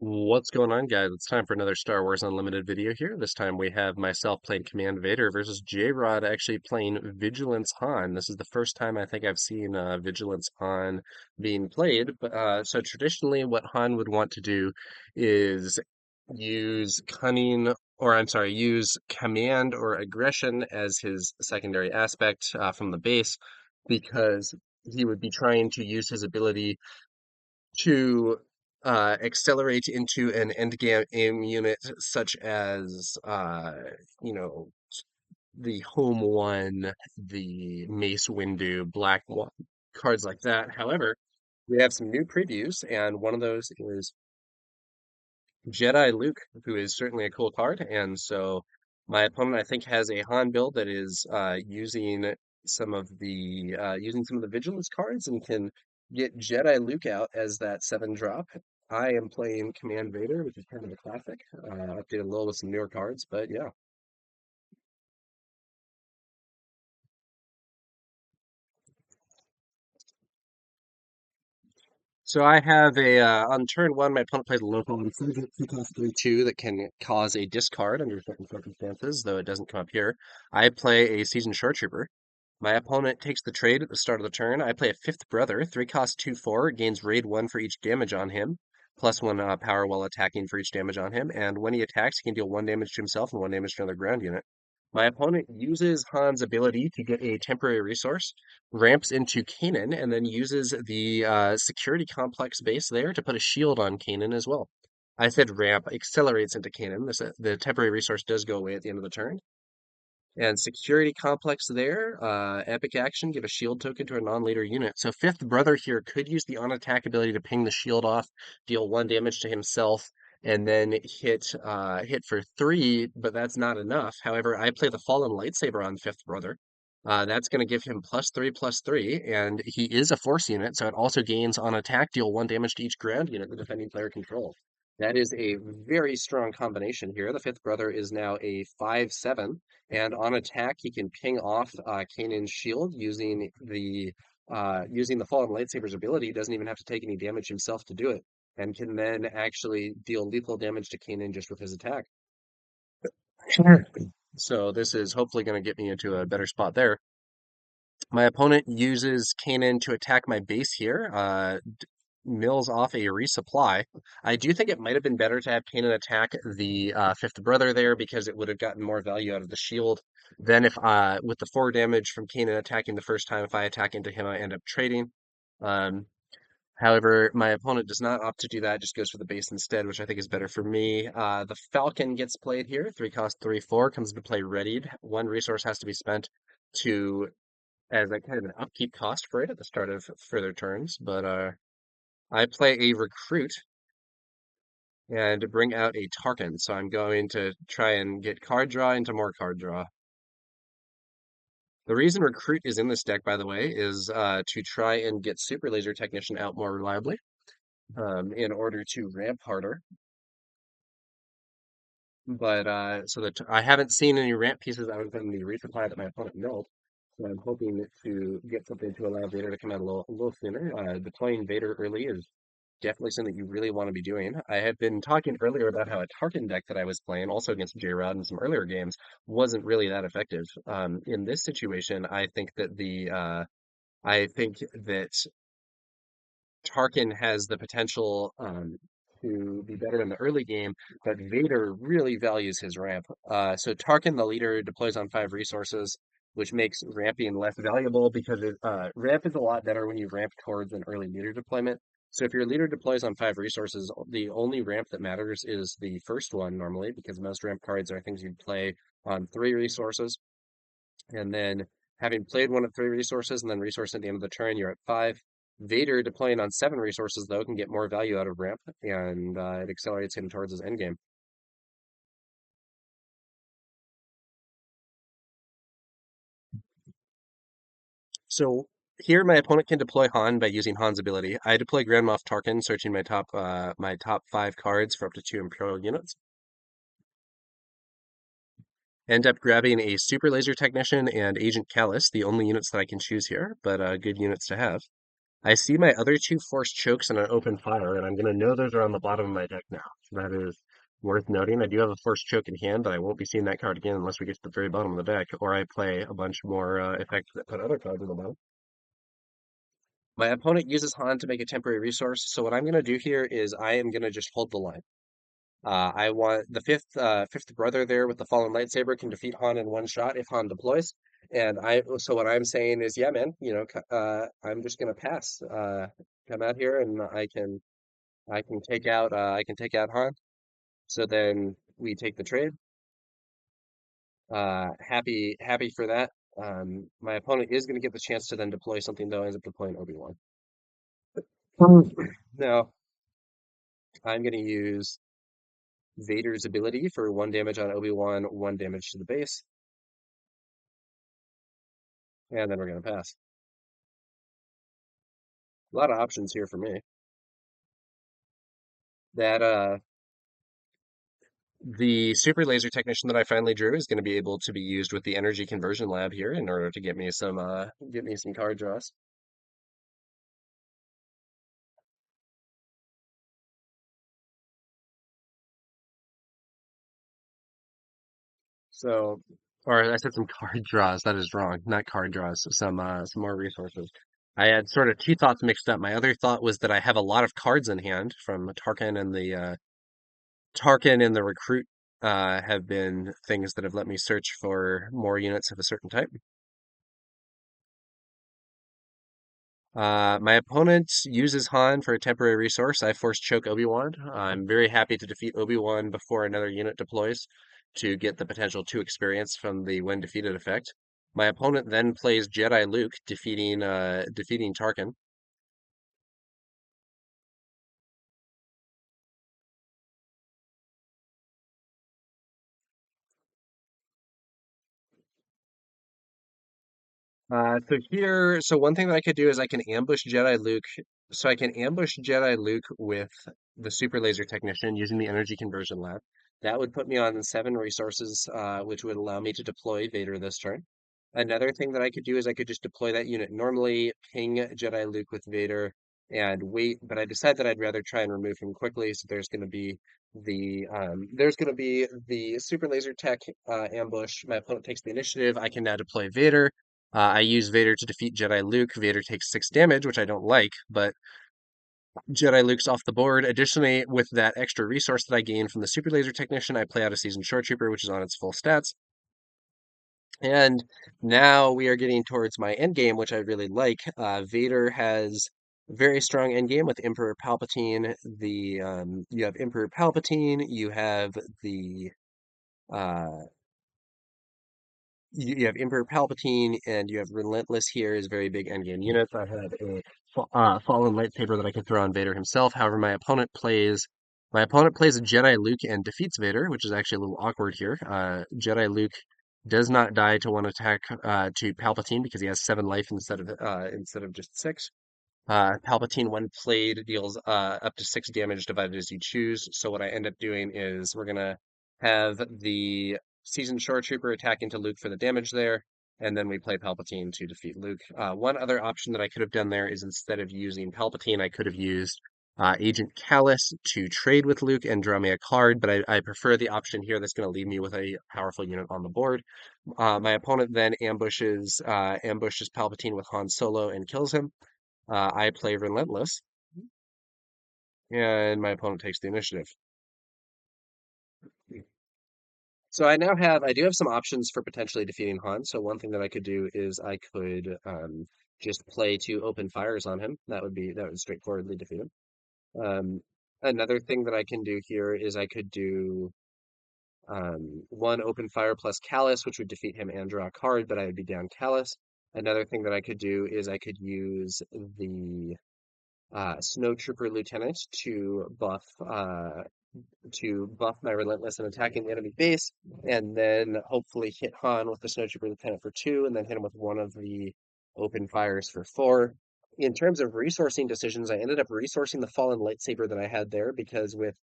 What's going on, guys? It's time for another Star Wars Unlimited video here. This time we have myself playing Command Vader versus jrod actually playing Vigilance Han. This is the first time I think I've seen Vigilance Han being played. So traditionally, what Han would want to do is use cunning, or I'm sorry, use command or aggression as his secondary aspect from the base, because he would be trying to use his ability to accelerate into an endgame aim unit such as you know the home one, the Mace Windu, Black One, cards like that. However, we have some new previews, and one of those is Jedi Luke, who is certainly a cool card. And so my opponent, I think, has a Han build that is using some of the Vigilance cards and can get Jedi Luke out as that 7 drop. I am playing Command Vader, which is kind of a classic. Updated a little with some newer cards, but yeah. So I have on turn one, my opponent plays a local infringement 2 cost 3/2 that can cause a discard under certain circumstances, though it doesn't come up here. I play a seasoned short trooper. My opponent takes the trade at the start of the turn. I play a fifth brother, 3 cost 2/4, gains raid 1 for each damage on him, +1 power while attacking for each damage on him, and when he attacks, he can deal 1 damage to himself and 1 damage to another ground unit. My opponent uses Han's ability to get a temporary resource, ramps into Kanan, and then uses the security complex base there to put a shield on Kanan as well. I said ramp accelerates into Kanan. The temporary resource does go away at the end of the turn. And security complex there, epic action, give a shield token to a non-leader unit. So fifth brother here could use the on attack ability to ping the shield off, deal 1 damage to himself, and then hit for 3, but that's not enough. However, I play the fallen lightsaber on fifth brother. That's going to give him +3/+3, and he is a force unit, so it also gains on attack, deal 1 damage to each ground unit the defending player controls. That is a very strong combination here. The fifth brother is now a 5/7. And on attack, he can ping off Kanan's shield using the Fallen Lightsaber's ability. He doesn't even have to take any damage himself to do it, and can then actually deal lethal damage to Kanan just with his attack. Sure. So this is hopefully going to get me into a better spot there. My opponent uses Kanan to attack my base here. Mills off a resupply. I do think it might have been better to have Kanan attack the fifth brother there because it would have gotten more value out of the shield than if with the 4 damage from Kanan attacking the first time, if I attack into him, I end up trading. Um, However, my opponent does not opt to do that, just goes for the base instead, which I think is better for me. The Falcon gets played here. 3 cost 3/4 comes into play readied. 1 resource has to be spent to as a kind of an upkeep cost for it at the start of further turns, but I play a recruit and bring out a Tarkin. So I'm going to try and get card draw into more card draw. The reason recruit is in this deck, by the way, is to try and get Super Laser Technician out more reliably in order to ramp harder. But so that I haven't seen any ramp pieces other than the resupply that my opponent milled. So I'm hoping to get something to allow Vader to come out a little sooner. Deploying Vader early is definitely something you really want to be doing. I had been talking earlier about how a Tarkin deck that I was playing, also against jrod in some earlier games, wasn't really that effective. In this situation, I think that Tarkin has the potential to be better in the early game, but Vader really values his ramp. So Tarkin, the leader, deploys on 5 resources, which makes ramping less valuable because ramp is a lot better when you ramp towards an early leader deployment. So if your leader deploys on 5 resources, the only ramp that matters is the first one normally, because most ramp cards are things you play on 3 resources. And then having played one at 3 resources and then resource at the end of the turn, you're at 5. Vader deploying on 7 resources, though, can get more value out of ramp, and it accelerates him towards his endgame. So here, my opponent can deploy Han by using Han's ability. I deploy Grand Moff Tarkin, searching my top 5 cards for up to 2 Imperial units. End up grabbing a Super Laser Technician and Agent Callus, the only units that I can choose here, but good units to have. I see my other two forced chokes and an open fire, and I'm gonna know those are on the bottom of my deck now. So that is worth noting. I do have a forced choke in hand, but I won't be seeing that card again unless we get to the very bottom of the deck, or I play a bunch more effects that put other cards on the bottom. My opponent uses Han to make a temporary resource, so what I'm gonna do here is I am gonna just hold the line. I want the fifth brother there with the fallen lightsaber can defeat Han in one shot if Han deploys. And so what I'm saying is, yeah, man, I'm just gonna pass. Come out here and I can take out Han. So then we take the trade. Happy for that. My opponent is gonna get the chance to then deploy something though, ends up deploying Obi-Wan. Now I'm gonna use Vader's ability for 1 damage on Obi-Wan, 1 damage to the base, and then we're gonna pass. A lot of options here for me. That the super laser technician that I finally drew is going to be able to be used with the energy conversion lab here in order to get me some card draws. So, or I said some card draws. That is wrong. Not card draws. Some more resources. I had sort of two thoughts mixed up. My other thought was that I have a lot of cards in hand from Tarkin and the recruit have been things that have let me search for more units of a certain type. My opponent uses Han for a temporary resource. I force choke Obi-Wan. I'm very happy to defeat Obi-Wan before another unit deploys to get the potential 2 experience from the when defeated effect. My opponent then plays Jedi Luke, defeating Tarkin. So one thing that I could do is I can ambush Jedi Luke. So I can ambush Jedi Luke with the Super Laser Technician using the Energy Conversion Lab. That would put me on 7 resources, which would allow me to deploy Vader this turn. Another thing that I could do is I could just deploy that unit normally, ping Jedi Luke with Vader, and wait. But I decided that I'd rather try and remove him quickly. So there's going to be the Super Laser Tech ambush. My opponent takes the initiative. I can now deploy Vader. I use Vader to defeat Jedi Luke. Vader takes 6 damage, which I don't like, but Jedi Luke's off the board. Additionally, with that extra resource that I gain from the Super Laser Technician, I play out a Seasoned Short Trooper, which is on its full stats. And now we are getting towards my end game, which I really like. Vader has very strong end game with Emperor Palpatine. You have Emperor Palpatine. Uh, you have Emperor Palpatine, and you have Relentless here is very big endgame units. I have a fallen lightsaber that I could throw on Vader himself. However, my opponent plays a Jedi Luke and defeats Vader, which is actually a little awkward here. Jedi Luke does not die to one attack to Palpatine because he has 7 life instead of just 6. Palpatine, when played, deals up to 6 damage divided as you choose. So what I end up doing is we're gonna have the Seasoned Shore Trooper attack into Luke for the damage there, and then we play Palpatine to defeat Luke. One other option that I could have done there is instead of using Palpatine, I could have used Agent Callus to trade with Luke and draw me a card, but I prefer the option here that's going to leave me with a powerful unit on the board. My opponent then ambushes Palpatine with Han Solo and kills him. I play Relentless, and my opponent takes the initiative. So I do have some options for potentially defeating Han. So one thing that I could do is I could just play 2 open fires on him. That would straightforwardly defeat him. Um, Another thing that I can do here is I could do 1 open fire plus Callus, which would defeat him and draw a card, but I would be down Callus. Another thing that I could do is I could use the Snow Trooper Lieutenant to buff my Relentless and attacking the enemy base, and then hopefully hit Han with the Snow Trooper Lieutenant for 2, and then hit him with one of the open fires for 4. In terms of resourcing decisions, I ended up resourcing the Fallen Lightsaber that I had there because with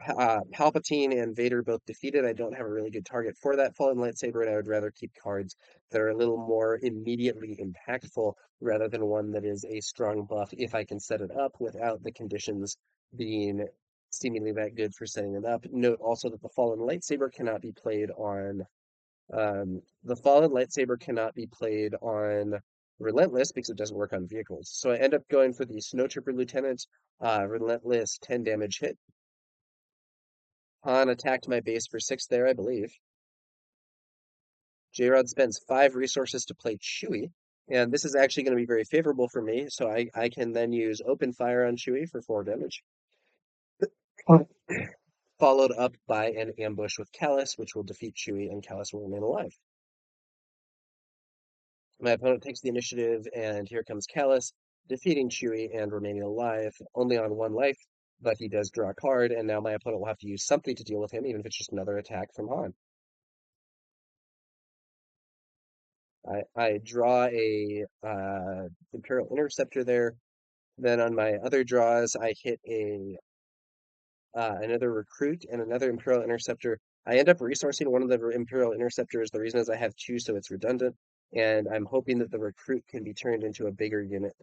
Palpatine and Vader both defeated. I don't have a really good target for that Fallen Lightsaber, and I would rather keep cards that are a little more immediately impactful rather than one that is a strong buff if I can set it up without the conditions being seemingly that good for setting it up. Note also that the Fallen Lightsaber cannot be played on Relentless because it doesn't work on vehicles. So I end up going for the Snow Trooper Lieutenant, Relentless 10 damage hit. Han attacked my base for 6 there, I believe. jrod spends 5 resources to play Chewie, and this is actually going to be very favorable for me, so I can then use Open Fire on Chewie for 4 damage, followed up by an ambush with Callus, which will defeat Chewie, and Callus will remain alive. My opponent takes the initiative, and here comes Callus, defeating Chewie and remaining alive, only on 1 life, but he does draw a card, and now my opponent will have to use something to deal with him, even if it's just another attack from Han. I draw a Imperial Interceptor there. Then on my other draws, I hit a another Recruit and another Imperial Interceptor. I end up resourcing one of the Imperial Interceptors. The reason is I have 2, so it's redundant, and I'm hoping that the Recruit can be turned into a bigger unit.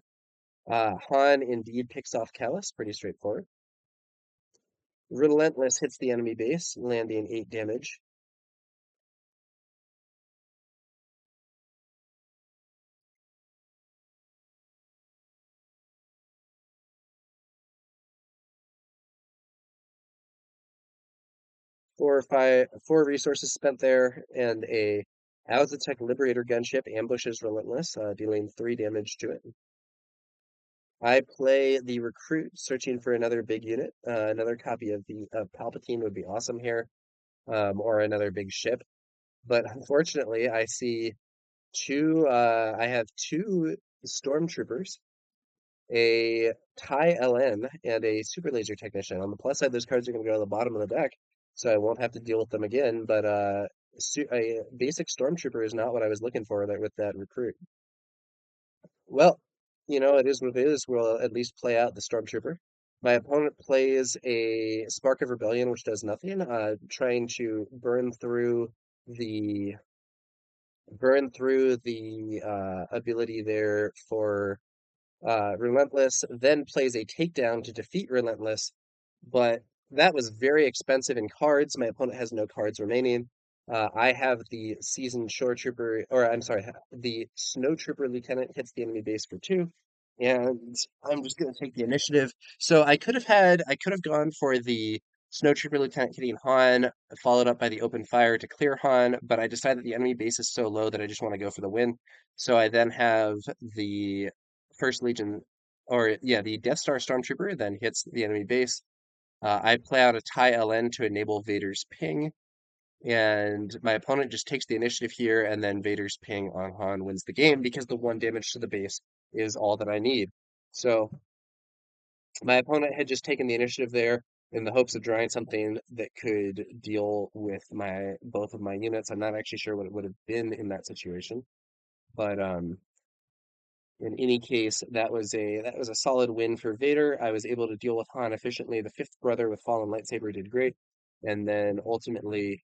Han indeed picks off Callus, pretty straightforward. Relentless hits the enemy base, landing 8 damage. Four resources spent there, and a Aztec Liberator gunship ambushes Relentless, dealing 3 damage to it. I play the Recruit, searching for another big unit. Another copy of the Palpatine would be awesome here, or another big ship. But unfortunately, I have 2 Stormtroopers, a TIE LN, and a Super Laser Technician. On the plus side, those cards are going to go to the bottom of the deck, so I won't have to deal with them again. But a basic Stormtrooper is not what I was looking for there with that Recruit. Well, it is what it is. We'll at least play out the Stormtrooper. My opponent plays a Spark of Rebellion, which does nothing, trying to burn through the ability there for Relentless, then plays a takedown to defeat Relentless, but that was very expensive in cards. My opponent has no cards remaining. I have the Seasoned Shore Trooper, or I'm sorry, the Snow Trooper Lieutenant hits the enemy base for 2, and I'm just going to take the initiative. So I could have gone for the Snow Trooper Lieutenant hitting Han, followed up by the Open Fire to clear Han, but I decided the enemy base is so low that I just want to go for the win. So I then have the First Legion, or yeah, the Death Star Stormtrooper then hits the enemy base. I play out a TIE LN to enable Vader's ping, and my opponent just takes the initiative here, and then Vader's ping on Han wins the game because the 1 damage to the base is all that I need. So my opponent had just taken the initiative there in the hopes of drawing something that could deal with both of my units. I'm not actually sure what it would have been in that situation, but in any case, that was a solid win for Vader. I was able to deal with Han efficiently. The 5th brother with Fallen Lightsaber did great, and then ultimately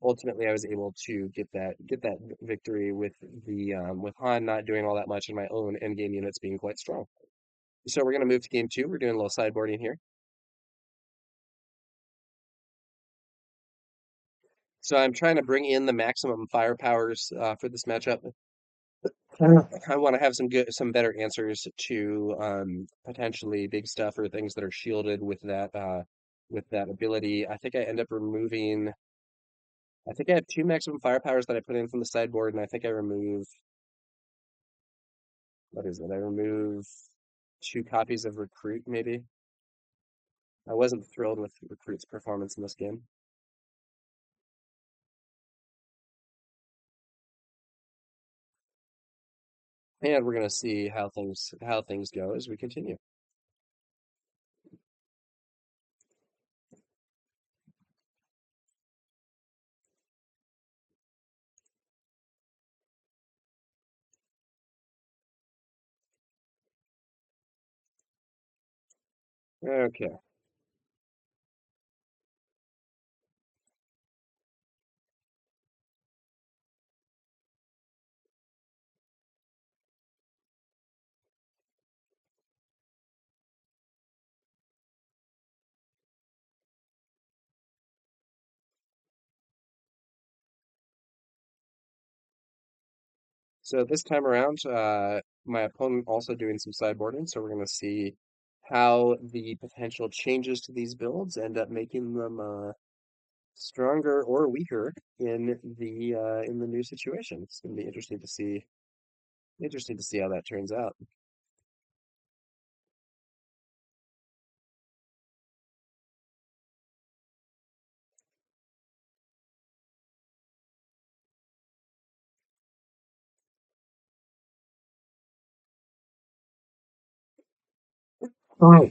I was able to get that victory with Han not doing all that much and my own endgame units being quite strong. So we're gonna move to game 2. We're doing a little sideboarding here. So I'm trying to bring in the maximum firepowers for this matchup. I want to have some better answers to potentially big stuff or things that are shielded with that ability. I think I have 2 maximum firepowers that I put in from the sideboard, and I think I remove what is it? I remove 2 copies of Recruit, maybe. I wasn't thrilled with Recruit's performance in this game. And we're gonna see how things go as we continue. Okay. So this time around, my opponent also doing some sideboarding, so we're going to see how the potential changes to these builds end up making them stronger or weaker in the new situation. It's going to be interesting to see how that turns out. Oh,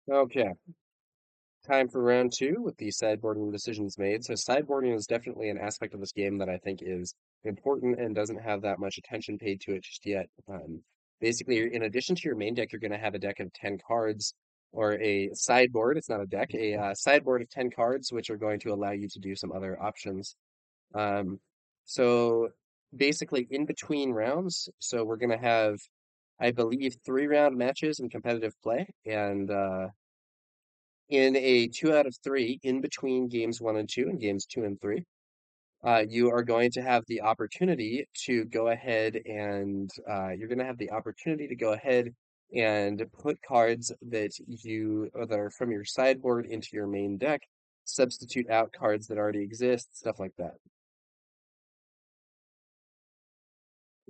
okay, time for round two with the sideboarding decisions made. So sideboarding is definitely an aspect of this game that I think is important and doesn't have that much attention paid to it just yet. Basically, in addition to your main deck, you're going to have a deck of 10 cards or a sideboard. It's not a deck, a sideboard of 10 cards, which are going to allow you to do some other options. Um, so basically, in between rounds, so we're going to have, I believe, 3 round matches in competitive play, and in a 2 out of 3 in between games 1 and 2 and games 2 and 3, you are going to have the opportunity to go ahead and you're going to have the opportunity to go ahead and put cards that are from your sideboard into your main deck, substitute out cards that already exist, stuff like that.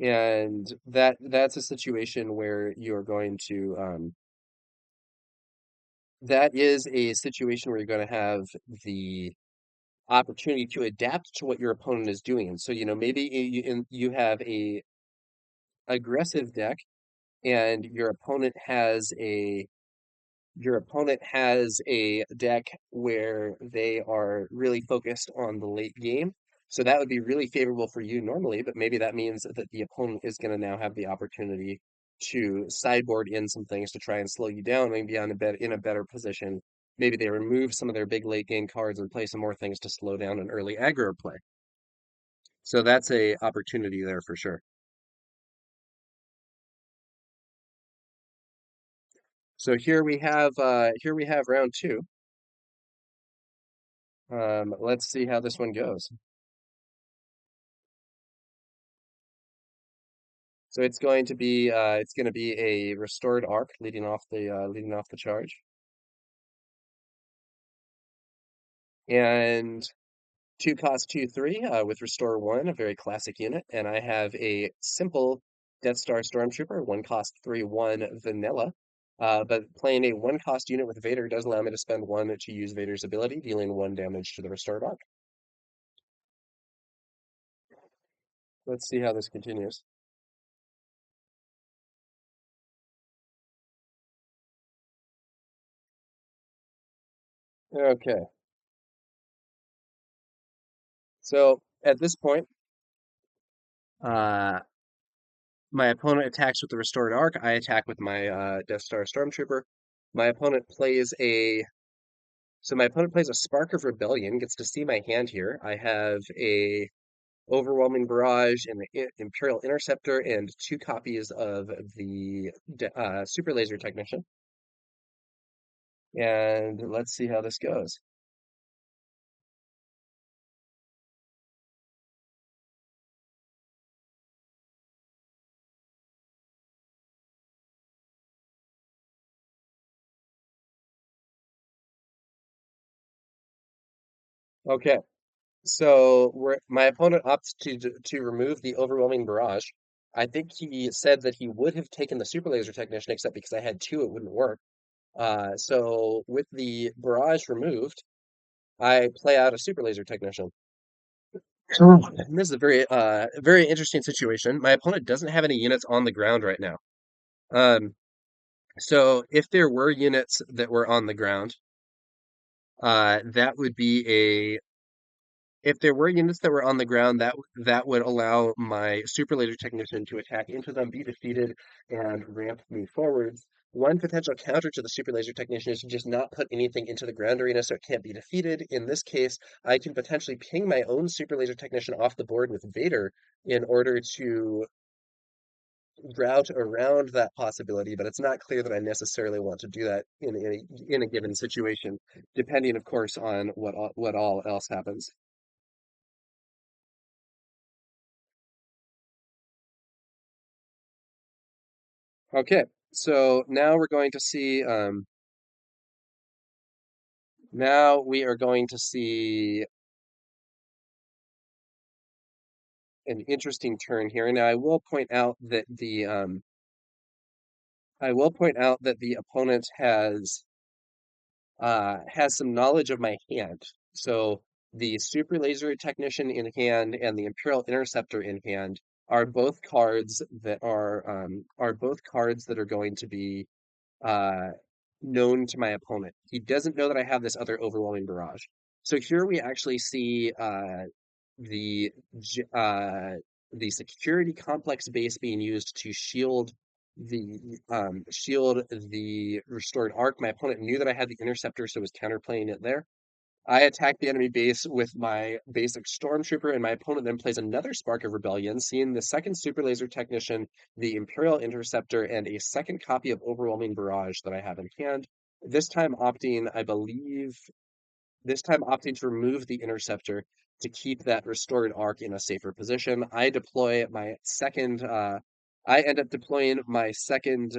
And that's a situation where you're going to that is a situation where you're going to have the opportunity to adapt to what your opponent is doing. And so, maybe you have a aggressive deck and your opponent has a deck where they are really focused on the late game. So that would be really favorable for you normally, but maybe that means that the opponent is going to now have the opportunity to sideboard in some things to try and slow you down, maybe in a better position. Maybe they remove some of their big late game cards and play some more things to slow down an early aggro play. So that's a opportunity there for sure. So here we have round two. Let's see how this one goes. So it's going to be a restored arc leading off the charge. And 2 cost 2/3 with restore 1, a very classic unit. And I have a simple Death Star Stormtrooper, 1 cost 3/1 vanilla. But playing a 1 cost unit with Vader does allow me to spend 1 to use Vader's ability, dealing 1 damage to the restored arc. Let's see how this continues. Okay, so at this point, uh, my opponent attacks with the restored arc. I attack with my Death Star Stormtrooper. My opponent plays a my opponent plays a Spark of Rebellion. Gets to see my hand here. I have a Overwhelming Barrage and the Imperial Interceptor and 2 copies of the Super Laser Technician. And let's see how this goes. Okay, so my opponent opts to remove the Overwhelming Barrage. I think he said that he would have taken the Super Laser Technician, except because I had 2, it wouldn't work. So with the barrage removed, I play out a super laser technician. And this is a very interesting situation. My opponent doesn't have any units on the ground right now. Um, so if there were units that were on the ground, that would be a if there were units that were on the ground, that would allow my super laser technician to attack into them, be defeated, and ramp me forwards. One potential counter to the Super Laser Technician is to just not put anything into the ground arena so it can't be defeated. In this case, I can potentially ping my own Super Laser Technician off the board with Vader in order to route around that possibility, but it's not clear that I necessarily want to do that in a given situation, depending, of course, on what all else happens. Okay, so now we're going to see now we are going to see an interesting turn here. Now I will point out that the opponent has some knowledge of my hand. So the Super Laser Technician in hand and the Imperial Interceptor in hand are both cards that are going to be uh, known to my opponent. He doesn't know that I have this other overwhelming barrage. So here we actually see the j- uh, the security complex base being used to shield the restored arc. My opponent knew that I had the interceptor, so was counterplaying it there. I attack the enemy base with my basic Stormtrooper, and my opponent then plays another Spark of Rebellion, seeing the second Super Laser Technician, the Imperial Interceptor, and a second copy of Overwhelming Barrage that I have in hand. This time opting, I believe, this time opting to remove the Interceptor to keep that restored arc in a safer position. I end up deploying my second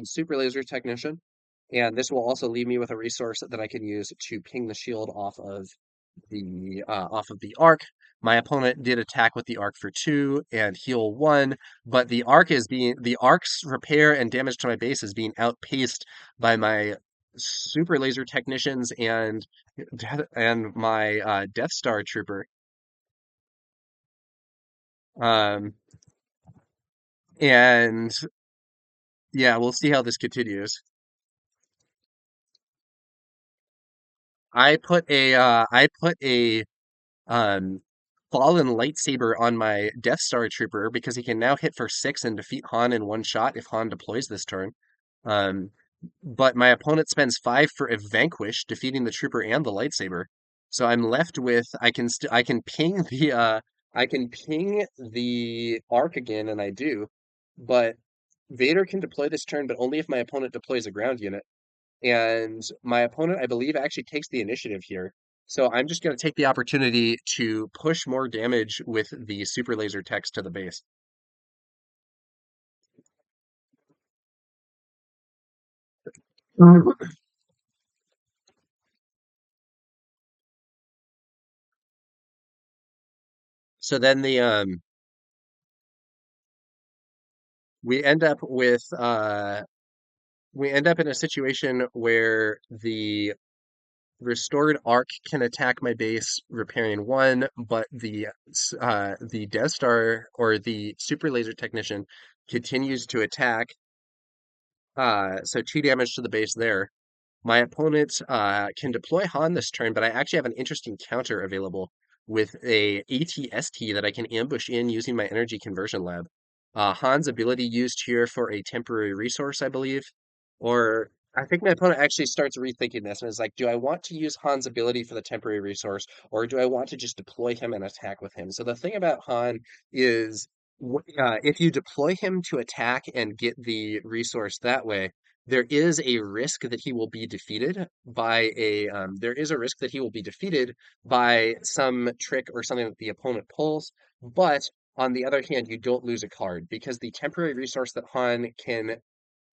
Super Laser Technician, and this will also leave me with a resource that I can use to ping the shield off of the arc. My opponent did attack with the arc for 2 and heal 1, but the arc's repair and damage to my base is being outpaced by my Super Laser Technicians and my Death Star Trooper. Um, and yeah, we'll see how this continues. I put a um fallen lightsaber on my Death Star Trooper because he can now hit for 6 and defeat Han in one shot if Han deploys this turn. Um, but my opponent spends 5 for a vanquish, defeating the trooper and the lightsaber. So I'm left with I can ping the arc again, and I do, but Vader can deploy this turn, but only if my opponent deploys a ground unit. And my opponent, I believe, actually takes the initiative here. So I'm just going to take the opportunity to push more damage with the super laser text to the base. So then we end up with we end up in a situation where the restored arc can attack my base repairing 1, but the Death Star or the super laser technician continues to attack. So 2 damage to the base there. My opponent can deploy Han this turn, but I actually have an interesting counter available with a ATST that I can ambush in using my energy conversion lab. Han's ability used here for a temporary resource, I believe. Or I think my opponent actually starts rethinking this and is like, do I want to use Han's ability for the temporary resource, or do I want to just deploy him and attack with him? So the thing about Han is if you deploy him to attack and get the resource that way, there is a risk that he will be defeated by some trick or something that the opponent pulls. But on the other hand, you don't lose a card because the temporary resource that Han can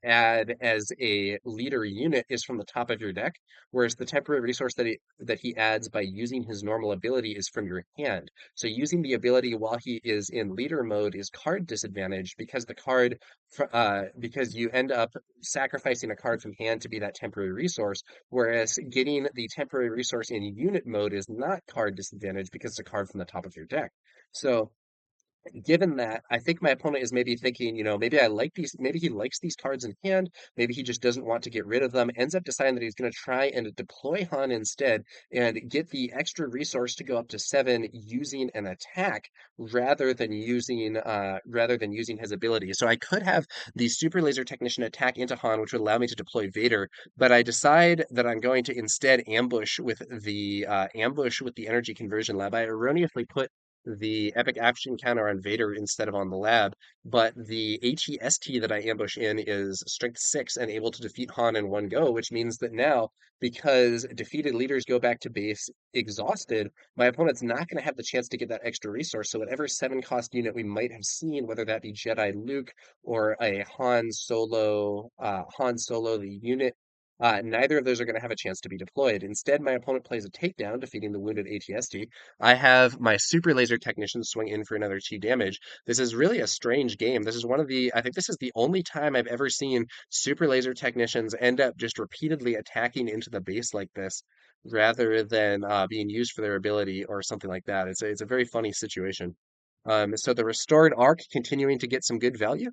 add as a leader unit is from the top of your deck, whereas the temporary resource that he adds by using his normal ability is from your hand. So using the ability while he is in leader mode is card disadvantage because because you end up sacrificing a card from hand to be that temporary resource, whereas getting the temporary resource in unit mode is not card disadvantage because it's a card from the top of your deck. So Given that, I think my opponent is maybe thinking, maybe I like these, maybe he likes these cards in hand, maybe he just doesn't want to get rid of them, ends up deciding that he's going to try and deploy Han instead and get the extra resource to go up to 7 using an attack rather than using his ability. So I could have the Super Laser Technician attack into Han, which would allow me to deploy Vader, but I decide that I'm going to instead ambush with the Energy Conversion Lab. I erroneously put the epic action counter on Vader instead of on the lab, but the ATST that I ambush in is strength 6 and able to defeat Han in one go, which means that now, because defeated leaders go back to base exhausted, my opponent's not going to have the chance to get that extra resource. So whatever 7 cost unit we might have seen, whether that be Jedi Luke or a Han Solo the unit, neither of those are going to have a chance to be deployed. Instead, my opponent plays a takedown, defeating the wounded ATST. I have my Super Laser Technician swing in for another 2 damage. This is really a strange game. I think this is the only time I've ever seen Super Laser Technicians end up just repeatedly attacking into the base like this, rather than being used for their ability or something like that. It's a very funny situation. So the Restored Arc continuing to get some good value.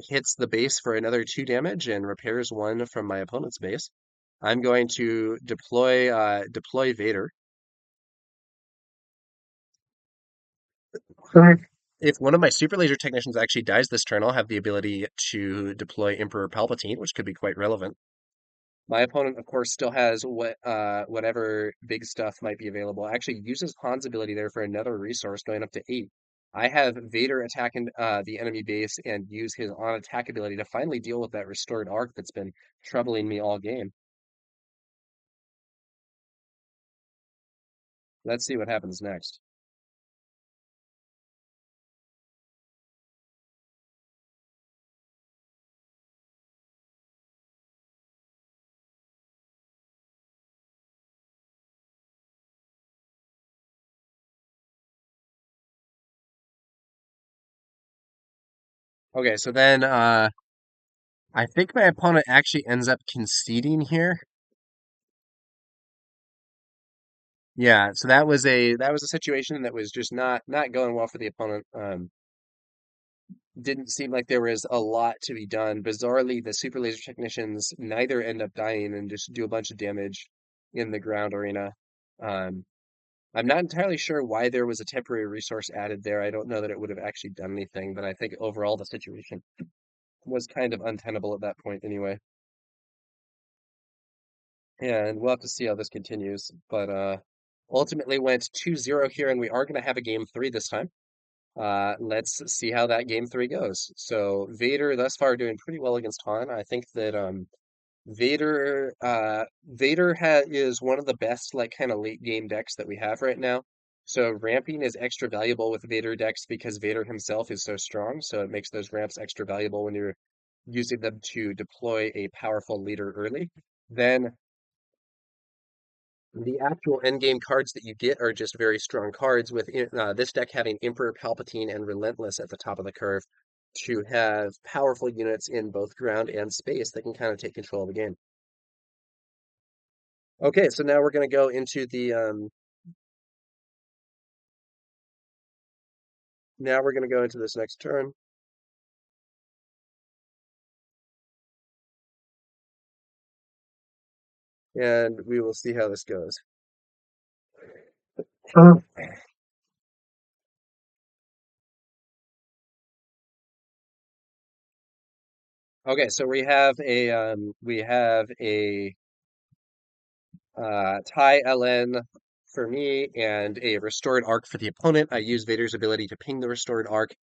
Hits the base for another 2 damage and repairs 1 from my opponent's base. I'm going to deploy Vader. Correct. If one of my super laser technicians actually dies this turn, I'll have the ability to deploy Emperor Palpatine, which could be quite relevant. My opponent, of course, still has whatever big stuff might be available. Actually uses Han's ability there for another resource, going up to 8. I have Vader attacking the enemy base and use his on attack ability to finally deal with that restored arc that's been troubling me all game. Let's see what happens next. Okay, so then I think my opponent actually ends up conceding here. Yeah, so that was a situation that was just not going well for the opponent. Didn't seem like there was a lot to be done. Bizarrely, the super laser technicians neither end up dying and just do a bunch of damage in the ground arena. Um, I'm not entirely sure why there was a temporary resource added there. I don't know that it would have actually done anything, but I think overall the situation was kind of untenable at that point anyway. And we'll have to see how this continues. But ultimately went 2-0 here, and we are going to have a game 3 this time. Let's see how that game 3 goes. So Vader thus far doing pretty well against Han. I think that Vader is one of the best like kind of late game decks that we have right now. So ramping is extra valuable with Vader decks because Vader himself is so strong. So it makes those ramps extra valuable when you're using them to deploy a powerful leader early. Then the actual endgame cards that you get are just very strong cards, with this deck having Emperor Palpatine and Relentless at the top of the curve to have powerful units in both ground and space that can kind of take control of the game. Okay, so now we're going to go into this next turn, and we will see how this goes. Sure. Okay, so we have a tie LN for me and a restored arc for the opponent. I use Vader's ability to ping the restored arc,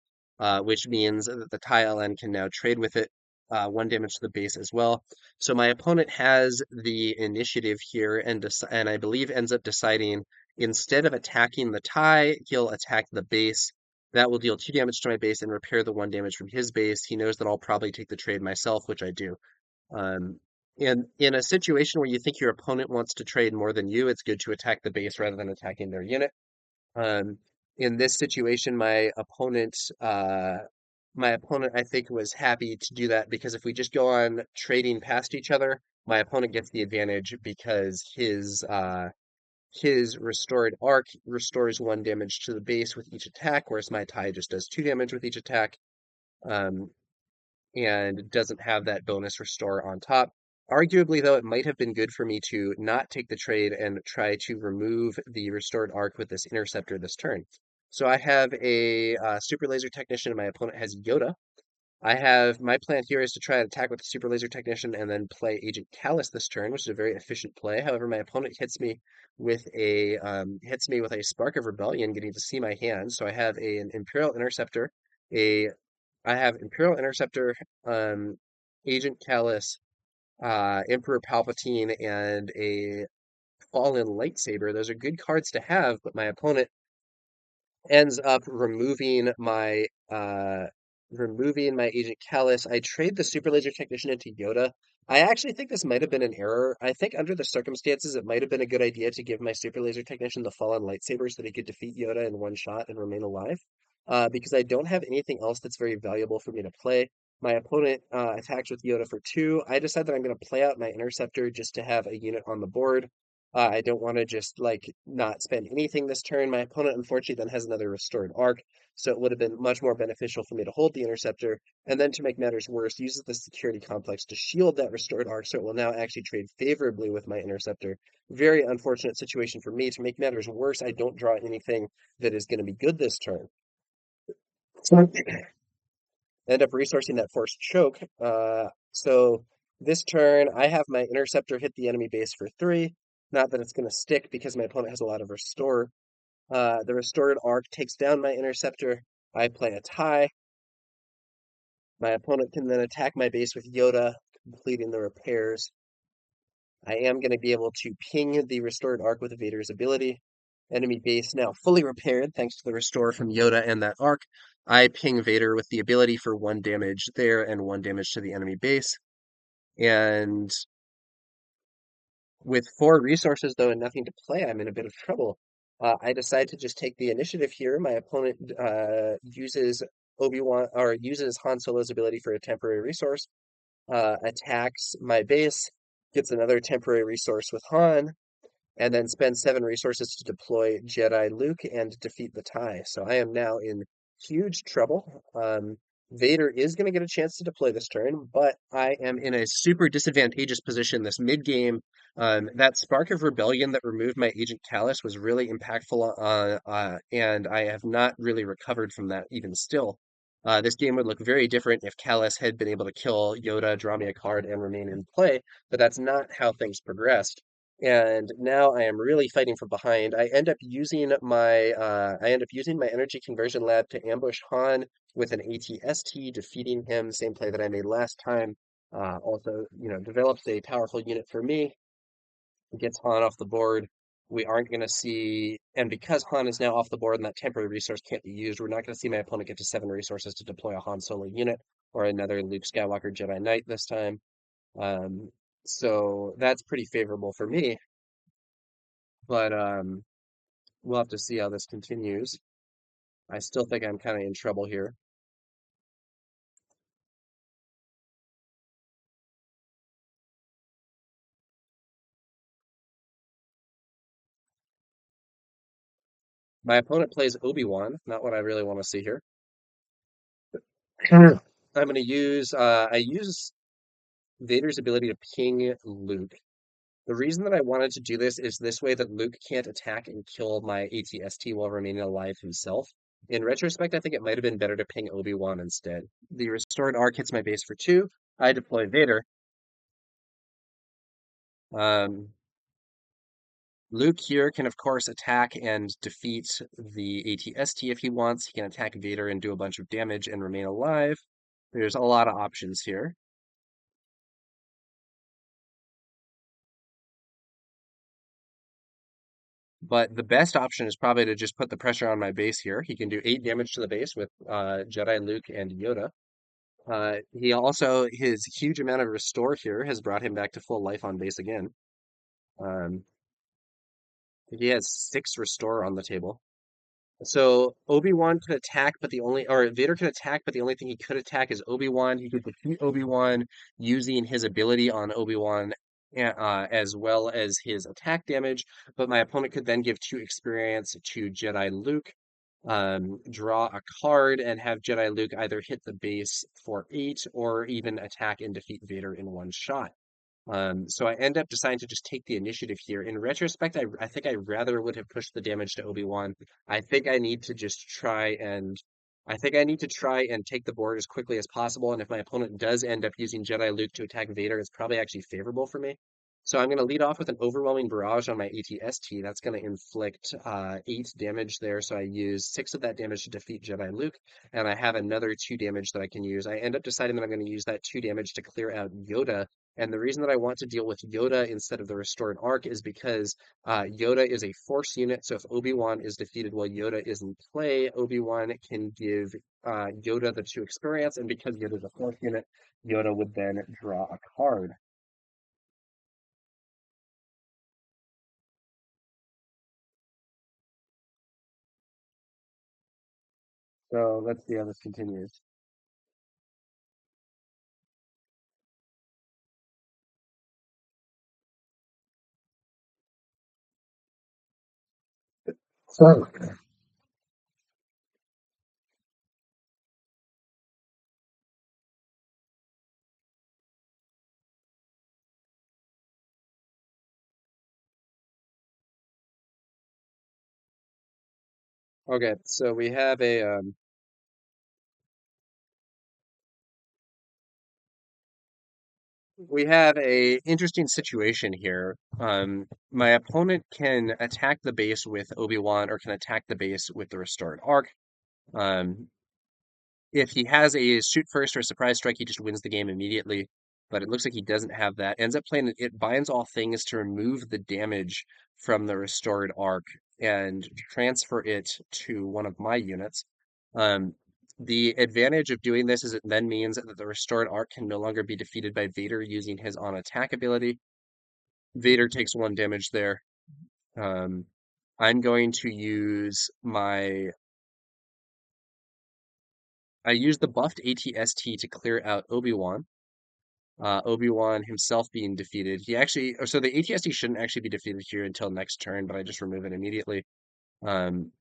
which means that the tie LN can now trade with it, 1 damage to the base as well. So my opponent has the initiative here, and I believe ends up deciding instead of attacking the tie, he'll attack the base. That will deal 2 damage to my base and repair the 1 damage from his base. He knows that I'll probably take the trade myself, which I do. Um, and in a situation where you think your opponent wants to trade more than you, it's good to attack the base rather than attacking their unit. Um, in this situation, my opponent, I think, was happy to do that because if we just go on trading past each other, my opponent gets the advantage because his restored arc restores 1 damage to the base with each attack, whereas my tie just does 2 damage with each attack. Um, and doesn't have that bonus restore on top. Arguably, though, it might have been good for me to not take the trade and try to remove the restored arc with this interceptor this turn. So I have a super laser technician, and my opponent has Yoda. I have my plan here is to try and attack with the super laser technician and then play Agent Callus this turn, which is a very efficient play. However, my opponent hits me with a Spark of Rebellion, getting to see my hand. So I have an Imperial Interceptor, a I have Imperial Interceptor, um, Agent Callus, Emperor Palpatine, and a Fallen Lightsaber. Those are good cards to have, but my opponent ends up removing my Agent Callus. I trade the Super Laser Technician into Yoda. I actually think this might have been an error. I think under the circumstances, it might have been a good idea to give my Super Laser Technician the Fallen Lightsaber so that he could defeat Yoda in one shot and remain alive. Because I don't have anything else that's very valuable for me to play. My opponent attacks with Yoda for 2. I decide that I'm going to play out my Interceptor just to have a unit on the board. I don't want to just like not spend anything this turn. My opponent unfortunately then has another restored arc, so it would have been much more beneficial for me to hold the interceptor, and then to make matters worse, uses the security complex to shield that restored arc, so it will now actually trade favorably with my interceptor. Very unfortunate situation for me. To make matters worse, I don't draw anything that is going to be good this turn. So end up resourcing that forced choke. So this turn, I have my interceptor hit the enemy base for 3. Not that it's going to stick because my opponent has a lot of restore. The restored arc takes down my interceptor. I play a tie. My opponent can then attack my base with Yoda, completing the repairs. I am going to be able to ping the restored arc with Vader's ability. Enemy base now fully repaired thanks to the restore from Yoda and that arc. I ping Vader with the ability for 1 damage there and 1 damage to the enemy base. And with 4 resources, though, and nothing to play, I'm in a bit of trouble. I decide to just take the initiative here. My opponent uses Obi-Wan or uses Han Solo's ability for a temporary resource, attacks my base, gets another temporary resource with Han, and then spend 7 resources to deploy Jedi Luke and defeat the tie. So I am now in huge trouble. Vader is going to get a chance to deploy this turn, but I am in a super disadvantageous position this mid game. That Spark of Rebellion that removed my Agent Callus was really impactful, and I have not really recovered from that even still. This game would look very different if Callus had been able to kill Yoda, draw me a card, and remain in play, but that's not how things progressed. And now I am really fighting from behind. I end up using my energy conversion lab to ambush Han with an ATST, defeating him. Same play that I made last time. Also, develops a powerful unit for me, gets Han off the board. We aren't going to see, and because Han is now off the board and that temporary resource can't be used, we're not going to see my opponent get to 7 resources to deploy a Han Solo unit or another Luke Skywalker Jedi Knight this time. Um, so that's pretty favorable for me. But we'll have to see how this continues. I still think I'm kind of in trouble here. My opponent plays Obi-Wan, not what I really want to see here. I'm going to use I use Vader's ability to ping Luke. The reason that I wanted to do this is this way that Luke can't attack and kill my ATST while remaining alive himself. In retrospect, I think it might have been better to ping Obi-Wan instead. The restored arc hits my base for 2. I deploy Vader. Um, Luke here can, of course, attack and defeat the ATST if he wants. He can attack Vader and do a bunch of damage and remain alive. There's a lot of options here. But the best option is probably to just put the pressure on my base here. He can do 8 damage to the base with Jedi Luke and Yoda. He also, his huge amount of restore here has brought him back to full life on base again. Um, he has 6 restore on the table. So Obi-Wan could attack, but Vader could attack, but the only thing he could attack is Obi-Wan. He could defeat Obi-Wan using his ability on Obi-Wan as well as his attack damage. But my opponent could then give 2 experience to Jedi Luke, draw a card, and have Jedi Luke either hit the base for 8 or even attack and defeat Vader in one shot. So I end up deciding to just take the initiative here. In retrospect, I think I rather would have pushed the damage to Obi-Wan. I think I need to just try and I think I need to try and take the board as quickly as possible. And if my opponent does end up using Jedi Luke to attack Vader, it's probably actually favorable for me. So I'm going to lead off with an overwhelming barrage on my ATST. That's going to inflict 8 damage there. So I use 6 of that damage to defeat Jedi Luke, and I have another 2 damage that I can use. I end up deciding that I'm going to use that 2 damage to clear out Yoda, and the reason that I want to deal with Yoda instead of the restored arc is because Yoda is a force unit. So if Obi-Wan is defeated while Yoda is in play, Obi-Wan can give Yoda the 2 experience. And because Yoda is a force unit, Yoda would then draw a card. So let's see how this continues. So, okay, so we have a interesting situation here. My opponent can attack the base with Obi-Wan or can attack the base with the restored arc. Um, if he has a shoot first or surprise strike, he just wins the game immediately. But it looks like he doesn't have that. Ends up playing it binds all things to remove the damage from the restored arc and transfer it to one of my units. Um, the advantage of doing this is it then means that the restored arc can no longer be defeated by Vader using his on attack ability. Vader takes 1 damage there. Um, I'm going to use my I use the buffed ATST to clear out Obi-Wan. Obi-Wan himself being defeated. So the ATST shouldn't actually be defeated here until next turn, but I just remove it immediately. Um,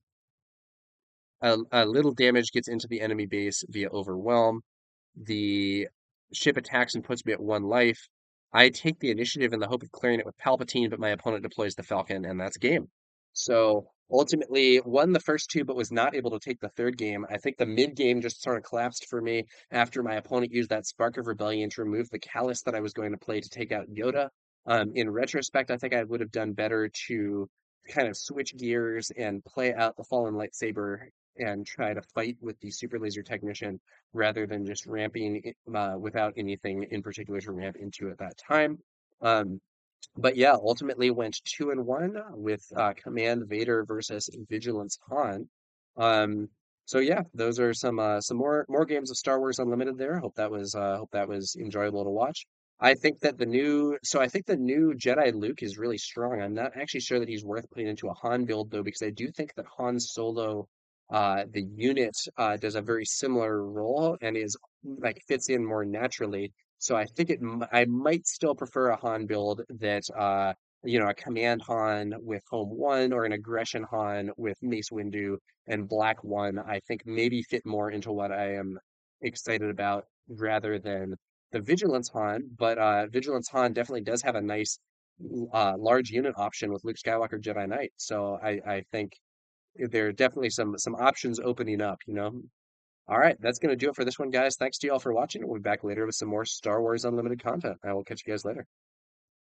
a little damage gets into the enemy base via Overwhelm. The ship attacks and puts me at 1 life. I take the initiative in the hope of clearing it with Palpatine, but my opponent deploys the Falcon, and that's game. So ultimately, won the first 2, but was not able to take the third game. I think the mid game just sort of collapsed for me after my opponent used that Spark of Rebellion to remove the Callus that I was going to play to take out Yoda. In retrospect, I think I would have done better to kind of switch gears and play out the Fallen Lightsaber and try to fight with the Super Laser Technician rather than just ramping without anything in particular to ramp into at that time. Um, but yeah, ultimately went 2-1 with Command Vader versus Vigilance Han. Um, so yeah, those are some more games of Star Wars Unlimited there. Hope that was enjoyable to watch. I think the new Jedi Luke is really strong. I'm not actually sure that he's worth putting into a Han build though, because I do think that Han Solo, the unit, does a very similar role and is like fits in more naturally. So I think I might still prefer a Han build that a command Han with home 1 or an aggression Han with Mace Windu and black 1. I think maybe fit more into what I am excited about rather than the Vigilance Han. But Vigilance Han definitely does have a nice large unit option with Luke Skywalker Jedi Knight. So I think there are definitely some options opening up. All right, that's going to do it for this one, guys. Thanks to you all for watching. We'll be back later with some more Star Wars Unlimited content. I will catch you guys later.